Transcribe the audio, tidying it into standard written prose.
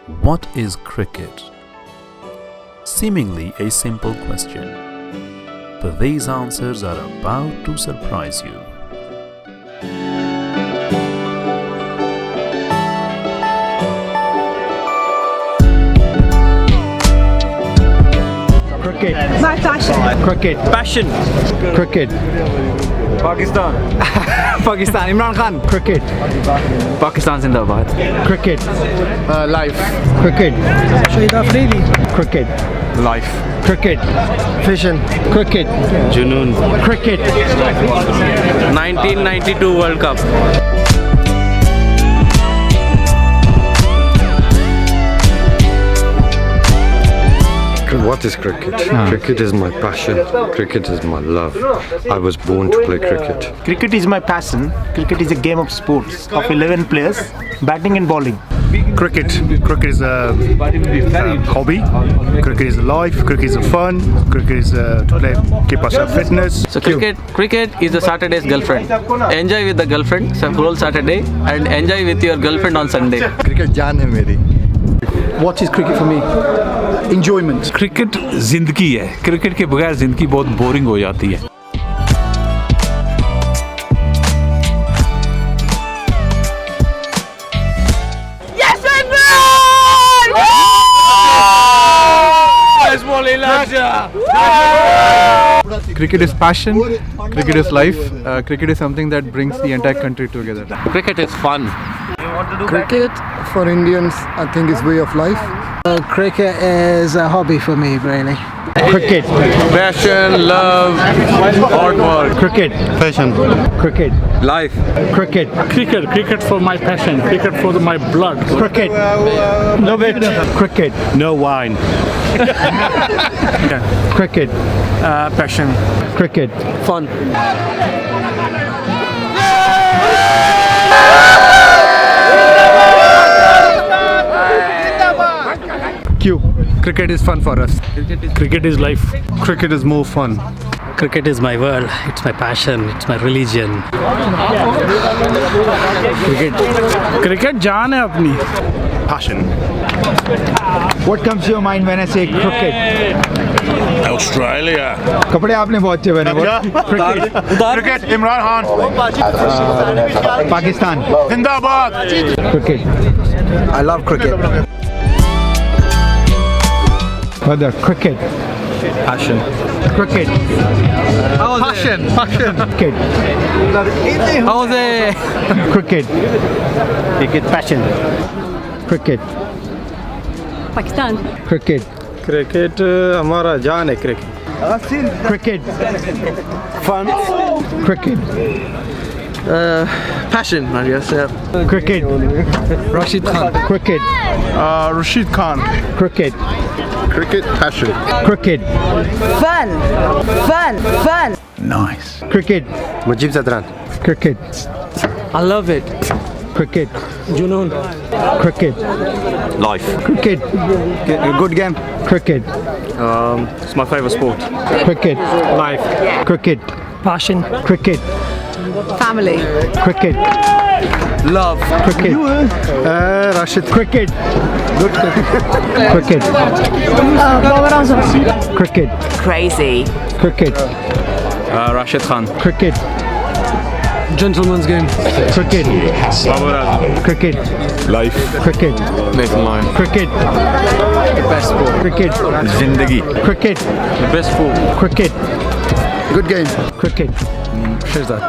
What is cricket? Seemingly a simple question, but these answers are about to surprise you. Cricket. My passion. Cricket. Passion. Cricket. Pakistan. Pakistan. Imran Khan. Cricket. Pakistan Zindabad. Cricket. Life. Cricket. Shahid Afridi. Cricket. Life. Cricket. Vision. Cricket. Junoon. Cricket. 1992 World Cup. What is cricket? Cricket is my passion. Cricket is my love. I was born to play cricket. Cricket is my passion. Cricket is a game of sports of 11 players, batting and bowling. Cricket is a hobby. Cricket is life. Cricket is fun. Cricket is to play, keep us fitness. So cricket is a Saturday's girlfriend. Enjoy with the girlfriend whole Saturday and enjoy with your girlfriend on Sunday. Cricket जान है मेरी. What is cricket for me? Enjoyment. Cricket जिंदगी है. Cricket के बगैर जिंदगी बहुत boring हो जाती है. Cricket is passion, cricket is life, cricket is something that brings the entire country together. Cricket is fun. Cricket for Indians, I think, is way of life. Cricket is a hobby for me, really. Cricket. Passion, love, hard work. Cricket. Passion. Cricket. Life. Cricket. Cricket for my passion, cricket for my blood. Cricket. Love it. Cricket. No wine. Cricket. Passion. Cricket. Fun. Q. Cricket is fun for us. Cricket is life. Cricket is more fun. Cricket is my world, it's my passion, it's my religion. Cricket जान है अपनी. Passion. What comes to your mind when I say cricket? Australia. कपड़े आपने बहुत अच्छे पहने. Cricket. Imran Khan. Pakistan. Zindabad. Cricket. I love cricket. Further. Cricket. Passion. Cricket. Passion. Cricket. How was it? Cricket. Cricket passion. Cricket. Pakistan. Cricket. Cricket हमारा जान है cricket. Cricket. Fun. Cricket. Passion, I guess. Yeah. Cricket. Rashid Khan. Cricket. Rashid Khan. Cricket. Cricket passion. Cricket. Fun. Nice. Cricket. Mujib Zadran. Cricket. I love it. Cricket. Junoon. Cricket. Life. Cricket. Good game. Cricket. It's my favorite sport. Cricket. Life. Cricket. Passion. Cricket. Family. Cricket. Love. Cricket. Rashid. Cricket. Good cricket. Cricket. Crazy. Cricket. Rashid Khan. Cricket. Gentleman's game. Cricket. Cricket. Life. Cricket. Nathan Lyon. Cricket. The best sport. Cricket. Zindagi. Cricket. The best sport. Cricket. Good game. Cricket. Shahzad.